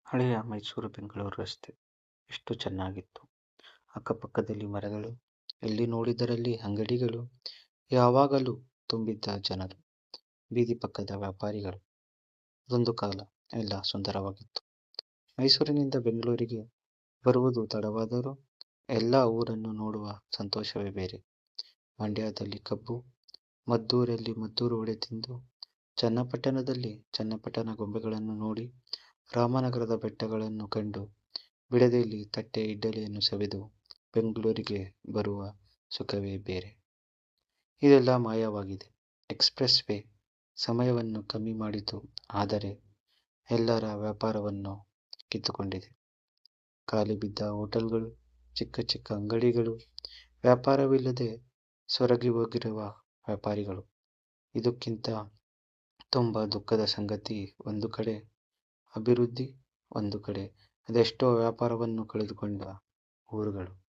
ಹಳೆಯ ಮೈಸೂರು ಬೆಂಗಳೂರು ರಸ್ತೆ ಎಷ್ಟು ಚೆನ್ನಾಗಿತ್ತು. ಅಕ್ಕಪಕ್ಕದಲ್ಲಿ ಮರಗಳು, ಎಲ್ಲಿ ನೋಡಿದರಲ್ಲಿ ಅಂಗಡಿಗಳು, ಯಾವಾಗಲೂ ತುಂಬಿದ್ದ ಜನರು, ಬೀದಿ ಪಕ್ಕದ ವ್ಯಾಪಾರಿಗಳು. ಅದೊಂದು ಕಾಲ, ಎಲ್ಲ ಸುಂದರವಾಗಿತ್ತು. ಮೈಸೂರಿನಿಂದ ಬೆಂಗಳೂರಿಗೆ ಬರುವುದು ತಡವಾದರೂ ಎಲ್ಲ ಊರನ್ನು ನೋಡುವ ಸಂತೋಷವೇ ಬೇರೆ. ಮಂಡ್ಯದಲ್ಲಿ ಕಬ್ಬು, ಮದ್ದೂರಲ್ಲಿ ಮದ್ದೂರು ವಡೆ ತಿಂದು, ಚನ್ನಪಟ್ಟಣದಲ್ಲಿ ಚನ್ನಪಟ್ಟಣ ಗೊಂಬೆಗಳನ್ನು ನೋಡಿ, ರಾಮನಗರದ ಬೆಟ್ಟಗಳನ್ನು ಕಂಡು, ಬಿಡದಿಯಲ್ಲಿ ತಟ್ಟೆ ಇಡ್ಡಲಿಯನ್ನು ಸವಿದು ಬೆಂಗಳೂರಿಗೆ ಬರುವ ಸುಖವೇ ಬೇರೆ. ಇದೆಲ್ಲ ಮಾಯವಾಗಿದೆ. ಎಕ್ಸ್‌ಪ್ರೆಸ್ ವೇ ಸಮಯವನ್ನು ಕಮ್ಮಿ ಮಾಡಿತು, ಆದರೆ ಎಲ್ಲರ ವ್ಯಾಪಾರವನ್ನು ಕಿತ್ತುಕೊಂಡಿದೆ. ಖಾಲಿ ಬಿದ್ದ ಹೋಟೆಲ್‌ಗಳು, ಚಿಕ್ಕ ಚಿಕ್ಕ ಅಂಗಡಿಗಳು, ವ್ಯಾಪಾರವಿಲ್ಲದೆ ಸೊರಗಿ ಹೋಗಿರುವ ವ್ಯಾಪಾರಿಗಳು. ಇದಕ್ಕಿಂತ ತುಂಬ ದುಃಖದ ಸಂಗತಿ, ಒಂದು ಕಡೆ ಅಭಿವೃದ್ಧಿ, ಒಂದು ಕಡೆ ಅದೆಷ್ಟೋ ವ್ಯಾಪಾರವನ್ನು ಕಳೆದುಕೊಂಡ ಊರುಗಳು.